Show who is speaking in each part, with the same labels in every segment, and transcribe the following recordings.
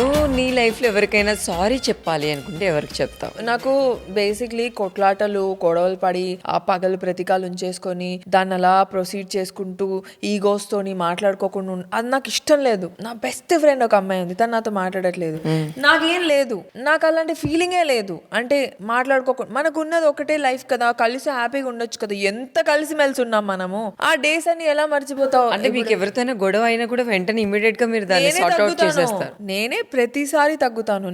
Speaker 1: నువ్వు నీ లైఫ్లో ఎవరికైనా సారీ చెప్పాలి అనుకుంటే ఎవరికి చెప్తావు?
Speaker 2: నాకు బేసిక్లీ కొట్లాటలు గొడవలు పడి ఆ పగలు ప్రతీకాలు ఉంచేసుకొని దాన్ని అలా ప్రొసీడ్ చేసుకుంటూ ఈగోస్ తోని మాట్లాడుకోకుండా అది నాకు ఇష్టం లేదు. నా బెస్ట్ ఫ్రెండ్ ఒక అమ్మాయి ఉంది, తను నాతో మాట్లాడట్లేదు, నాకేం లేదు, నాకు అలాంటి ఫీలింగే లేదు. అంటే మాట్లాడుకోకుండా మనకు ఉన్నది ఒకటే లైఫ్ కదా, కలిసి హ్యాపీగా ఉండొచ్చు కదా. ఎంత కలిసిమెలిసి ఉన్నాం మనము, ఆ డేస్ అని ఎలా మర్చిపోతావు?
Speaker 1: అంటే మీకు ఎవరితోనే గొడవ అయినా కూడా వెంటనే ఇమీడియట్ గా మీరు దాన్ని సార్ట్ అవుట్ చేసేస్తారు.
Speaker 2: నేనే ప్రతిసారి తగ్గుతాను,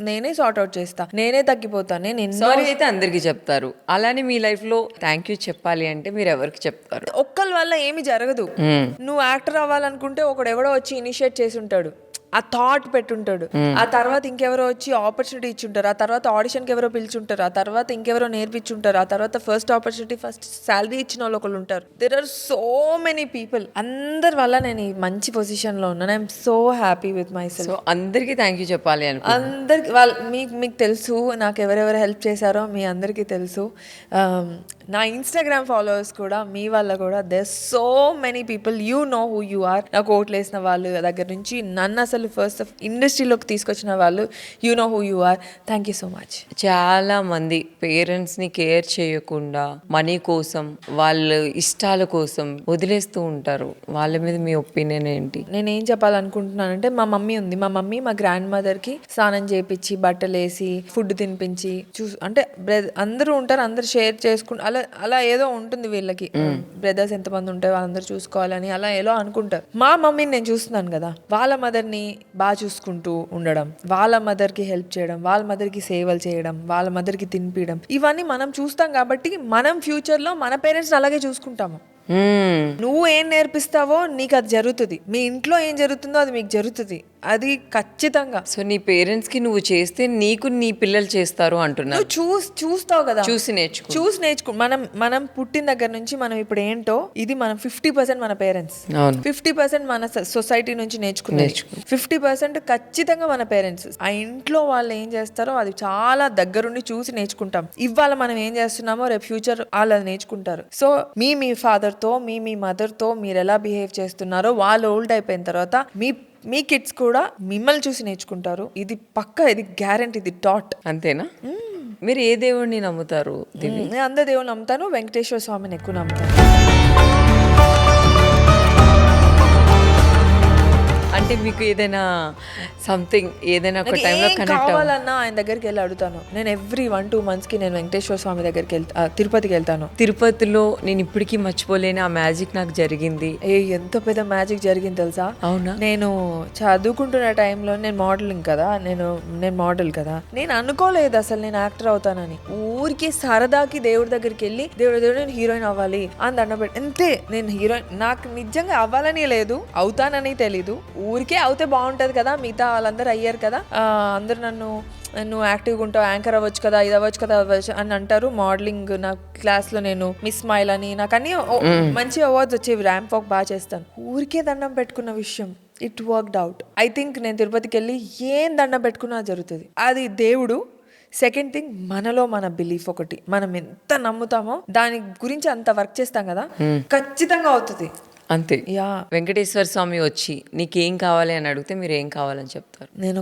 Speaker 2: నేనే సార్ట్ అవుట్ చేస్తా, నేనే తగ్గిపోతాను. నేను
Speaker 1: సారీ అయితే అందరికి చెప్తారు, అలానే మీ లైఫ్ లో థ్యాంక్ యూ చెప్పాలి అంటే మీరు ఎవరికి చెప్తారు?
Speaker 2: ఒక్కరి వల్ల ఏమి జరగదు. నువ్వు యాక్టర్ అవ్వాలనుకుంటే ఒకడు ఎవడో వచ్చి ఇనిషియేట్ చేసి ఉంటాడు, ఆ థాట్ పెట్టుంటాడు, ఆ తర్వాత ఇంకెవరో వచ్చి ఆపర్చునిటీ ఇచ్చుంటారు, ఆ తర్వాత ఆడిషన్కి ఎవరో పిలిచుంటారు, ఆ తర్వాత ఇంకెవరో నేర్పించుంటారు, ఆ తర్వాత ఫస్ట్ ఆపర్చునిటీ ఫస్ట్ శాలరీ ఇచ్చిన వాళ్ళు ఒకళ్ళు ఉంటారు. There are so many people. అందరి వల్ల నేను ఈ మంచి పొజిషన్లో ఉన్నాను. I'm so happy with myself.
Speaker 1: So అందరికి థ్యాంక్ యూ చెప్పాలి అనుకో.
Speaker 2: అందరికి మీకు తెలుసు నాకు ఎవరెవరు హెల్ప్ చేశారో మీ అందరికీ తెలుసు. నా ఇన్స్టాగ్రామ్ ఫాలోవర్స్ కూడా మీ వల్ల కూడా there so many people, you know who you are. నాకు ఓట్లు వేసిన వాళ్ళు దగ్గర నుంచి నన్ను అసలు ఫస్ట్ ఆఫ్ ఇండస్ట్రీలోకి తీసుకొచ్చిన వాళ్ళు, you know who you are. Thank you so much.
Speaker 1: చాలా మంది పేరెంట్స్ని కేర్ చేయకుండా మనీ కోసం వాళ్ళ ఇష్టాల కోసం వదిలేస్తూ ఉంటారు. వాళ్ళ మీద మీ ఒపీనియన్ ఏంటి?
Speaker 2: నేనేం చెప్పాలనుకుంటున్నానంటే, మా మమ్మీ ఉంది, మా మమ్మీ మా గ్రాండ్ మదర్కి స్నానం చేయించి బట్టలు వేసి ఫుడ్ తినిపించి అంటే అందరూ ఉంటారు, అందరు షేర్ చేసుకుంటూ అలా ఏదో ఉంటుంది వీళ్ళకి. బ్రదర్స్ ఎంతమంది ఉంటే వాళ్ళందరూ చూసుకోవాలని అలా ఏదో అనుకుంటారు. మా మమ్మీని నేను చూస్తున్నాను కదా, వాళ్ళ మదర్ని బాగా చూసుకుంటూ ఉండడం, వాళ్ళ మదర్కి హెల్ప్ చేయడం, వాళ్ళ మదర్కి సేవలు చేయడం, వాళ్ళ మదర్కి తినిపించడం, ఇవన్నీ మనం చూస్తాం కాబట్టి మనం ఫ్యూచర్లో మన పేరెంట్స్ని అలాగే చూసుకుంటాము. నువ్వు ఏం నేర్పిస్తావో నీకు అది జరుగుతుంది, మీ ఇంట్లో ఏం జరుగుతుందో అది మీకు జరుగుతుంది, అది ఖచ్చితంగా.
Speaker 1: సో నీ పేరెంట్స్ కి నువ్వు చేస్తే నీకు నీ పిల్లలు చేస్తారు అంటున్నారు.
Speaker 2: చూస్తావు కదా,
Speaker 1: చూసి నేర్చుకో.
Speaker 2: మనం పుట్టిన దగ్గర నుంచి మనం ఇప్పుడు ఏంటో ఇది మనం 50% మన పేరెంట్స్, 50% మన సొసైటీ నుంచి నేర్చుకునే, 50% ఖచ్చితంగా మన పేరెంట్స్. ఆ ఇంట్లో వాళ్ళు ఏం చేస్తారో అది చాలా దగ్గరుండి చూసి నేర్చుకుంటాం. ఇవాళ మనం ఏం చేస్తున్నామో రేపు ఫ్యూచర్ వాళ్ళు అది నేర్చుకుంటారు. సో మీ ఫాదర్ తో మీ మదర్ తో మీరు ఎలా బిహేవ్ చేస్తున్నారో వాళ్ళు ఓల్డ్ అయిపోయిన తర్వాత మీ కిడ్స్ కూడా మిమ్మల్ని చూసి నేర్చుకుంటారు. ఇది పక్కా, ఇది గ్యారెంటీ, ఇది డాట్.
Speaker 1: అంతేనా? మీరు ఏ దేవుడిని నమ్ముతారు?
Speaker 2: నేను అందరు దేవుని నమ్ముతాను, వెంకటేశ్వర స్వామిని ఎక్కువ నమ్ముతాను.
Speaker 1: అంటే మీకు ఏదైనా సంథింగ్ ఏదైనా ఒక టైంలో
Speaker 2: కావాలన్నా ఆయన దగ్గరికి వెళ్ళి అడుగుతాను. నేను ఎవ్రీ 1-2 months నేను వెంకటేశ్వర స్వామి దగ్గరికి తిరుపతికి వెళ్తాను.
Speaker 1: తిరుపతిలో నేను ఇప్పటికీ మర్చిపోలేని ఆ మ్యాజిక్ నాకు జరిగింది.
Speaker 2: ఎంత పెద్ద మ్యాజిక్ జరిగింది తెలుసా?
Speaker 1: అవునా?
Speaker 2: నేను చదువుకుంటున్న టైంలో నేను మోడలింగ్ కదా, నేను మోడల్ కదా, నేను అనుకోలేదు అసలు నేను యాక్టర్ అవుతానని. ఊరికి సరదాకి దేవుడి దగ్గరికి వెళ్ళి దేవుడు నేను హీరోయిన్ అవ్వాలి అని దండపెట్టి అంతే. నేను హీరోయిన్ నాకు నిజంగా అవ్వాలని లేదు, అవుతానని తెలీదు. ఊరికే అవుతే బాగుంటది కదా, మిగతా వాళ్ళందరూ అయ్యారు కదా, అందరు నువ్వు యాక్టివ్గా ఉంటావు, యాంకర్ అవ్వచ్చు కదా, ఇది అవ్వచ్చు కదా అని అంటారు. మోడలింగ్ నా క్లాస్లో నేను మిస్ స్మైల్ అని నాకు అన్ని మంచి అవార్డ్స్ వచ్చేవి, ర్యాంప్ వాక్ బాగా చేస్తాను. ఊరికే దండం పెట్టుకున్న విషయం, it worked out. I think నేను తిరుపతికి వెళ్ళి ఏం దండం పెట్టుకున్నా జరుగుతుంది. అది దేవుడు. సెకండ్ థింగ్, మనలో మన బిలీఫ్ ఒకటి, మనం ఎంత నమ్ముతామో దాని గురించి అంత వర్క్ చేస్తాం కదా, ఖచ్చితంగా అవుతుంది.
Speaker 1: అంతే. వెంకటేశ్వర స్వామి వచ్చి నీకేం కావాలి అని అడిగితే మీరు ఏం కావాలని చెప్తారు?
Speaker 2: నేను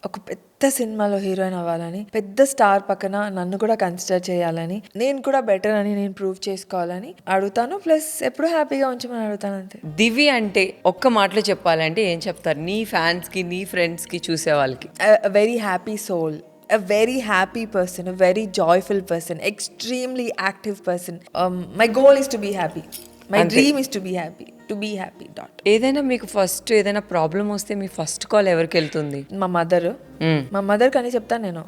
Speaker 2: ఒక పెద్ద సినిమాలో హీరోయిన్ అవ్వాలని, పెద్ద స్టార్ పక్కన నన్ను కూడా కన్సిడర్ చేయాలని, నేను కూడా బెటర్ అని నేను ప్రూవ్ చేసుకోవాలని అడుగుతాను. ప్లస్ ఎప్పుడు హ్యాపీగా ఉంచమని అడుగుతాను, అంతే.
Speaker 1: దివి అంటే ఒక్క మాటలో చెప్పాలంటే ఏం చెప్తారు నీ ఫ్యాన్స్ కి, నీ ఫ్రెండ్స్ కి, చూసే వాళ్ళకి?
Speaker 2: Very happy soul, a very happy person, a very joyful person, extremely active person. My goal is to be happy. My dream is to be happy. dot.
Speaker 1: ఏదైనా మీకు ఫస్ట్ ఏదైనా ప్రాబ్లం వస్తే మీ first call ఎవరికి వెళ్తుంది?
Speaker 2: మా mother కని చెప్తాను నేను.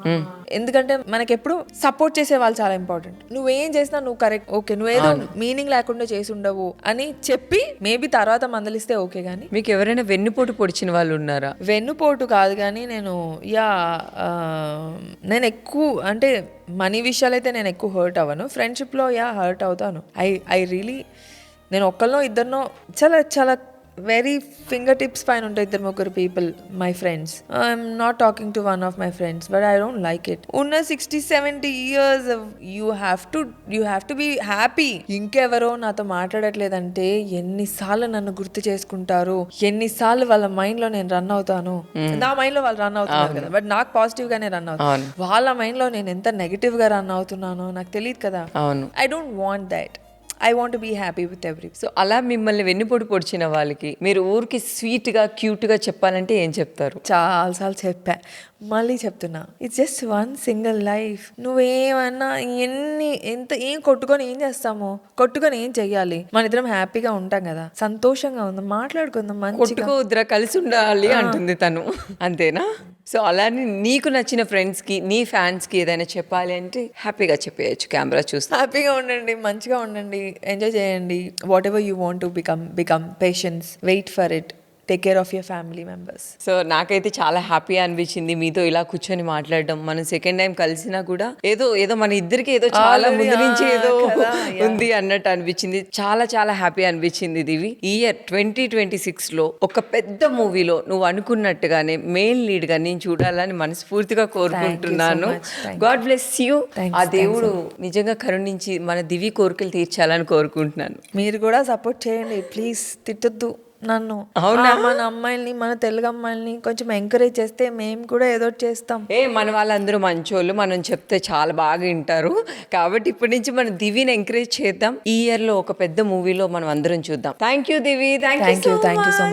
Speaker 2: ఎందుకంటే మనకి ఎప్పుడు సపోర్ట్ చేసే వాళ్ళు చాలా ఇంపార్టెంట్. నువ్వేం చేసినా నువ్వు కరెక్ట్, ఓకే, నువ్వేదో మీనింగ్ లేకుండా చేసి ఉండవు అని చెప్పి మేబీ తర్వాత మందలిస్తే ఓకే. గానీ
Speaker 1: మీకు ఎవరైనా వెన్నుపోటు పొడిచిన వాళ్ళు ఉన్నారా?
Speaker 2: వెన్నుపోటు కాదు కానీ నేను నేను ఎక్కువ అంటే మనీ విషయాలు అయితే నేను ఎక్కువ హర్ట్ అవ్వను. ఫ్రెండ్షిప్లో హర్ట్ అవుతాను. ఐ రియలీ నేను ఒక్కరినో ఇద్దరినో చాలా చాలా వెరీ ఫింగర్ టిప్స్ పైన ఉంటాయి 2-3 people, my friends. I'm not talking to one of my friends, but I don't like it. ఉన్న 60-70 years you have to be happy. ఇంకెవరో నాతో మాట్లాడట్లేదంటే ఎన్నిసార్లు నన్ను గుర్తు చేసుకుంటారు, ఎన్నిసార్లు వాళ్ళ మైండ్ లో నేను రన్ అవుతాను. నా మైండ్ లో వాళ్ళు రన్ అవుతున్నారు కదా, బట్ నాకు పాజిటివ్ గానే రన్ అవుతాను. వాళ్ళ మైండ్ లో నేను ఎంత నెగటివ్ గా రన్ అవుతున్నానో నాకు తెలియదు కదా.
Speaker 1: అవును.
Speaker 2: I don't want that. I want be happy with every.
Speaker 1: So అలా మిమ్మల్ని వెన్నుపోటు పొడిచిన వాళ్ళకి మీరు ఊరికి స్వీట్గా క్యూట్గా చెప్పాలంటే ఏం చెప్తారు?
Speaker 2: చాలాసార్లు చెప్పా, మళ్ళీ చెప్తున్నా, it's just one single life. నువ్వేమన్నా ఏం కొట్టుకొని ఏం చేస్తాము, కొట్టుకొని ఏం చెయ్యాలి? మన ఇద్దరం హ్యాపీగా ఉంటాం కదా, సంతోషంగా ఉందాం, మాట్లాడుకుందాం, మంచిగా.
Speaker 1: కొట్టుకోవద్దురా, కలిసి ఉండాలి అంటుంది తను, అంతేనా? సో అలానే నీకు నచ్చిన ఫ్రెండ్స్కి, నీ ఫ్యాన్స్కి ఏదైనా చెప్పాలి అంటే హ్యాపీగా చెప్పేయచ్చు, కెమెరా చూస్తే.
Speaker 2: హ్యాపీగా ఉండండి, మంచిగా ఉండండి, ఎంజాయ్ చేయండి. Whatever you want to become patience, wait for it, take care of your family members.
Speaker 1: So నాకైతే చాలా హ్యాపీ అనిపించింది మీతో ఇలా కూర్చొని మాట్లాడడం. మనం సెకండ్ టైం కలిసినా కూడా ఏదో మన ఇద్దరికి ఏదో చాలా ముందు నుంచి ఏదో ఉంది అన్నట్టు అనిపించింది. చాలా చాలా హ్యాపీ అనిపించింది దివి. ఈ ఇయర్ 2026లో ఒక పెద్ద మూవీలో నువ్వు అనుకున్నట్టుగానే మెయిన్ లీడ్ గా నేను చూడాలని మనస్ఫూర్తిగా కోరుకుంటున్నాను. God bless you. ఆ దేవుడు నిజంగా కరుణించి మన దివి కోరికలు తీర్చాలని కోరుకుంటున్నాను.
Speaker 2: మీరు కూడా సపోర్ట్ చేయండి ప్లీజ్, తిట్టొద్దు నన్ను. మన అమ్మాయిల్ని, మన తెలుగు అమ్మాయిల్ని కొంచెం ఎంకరేజ్ చేస్తే మేము కూడా ఏదో చేస్తాం.
Speaker 1: మన వాళ్ళందరూ మంచోళ్ళు, మనం చెప్తే చాలా బాగా వింటారు. కాబట్టి ఇప్పటి నుంచి మనం దివిని ఎంకరేజ్ చేద్దాం. ఈ ఇయర్ లో ఒక పెద్ద మూవీలో మనం అందరం చూద్దాం. Thank you Divi. Thank you so much.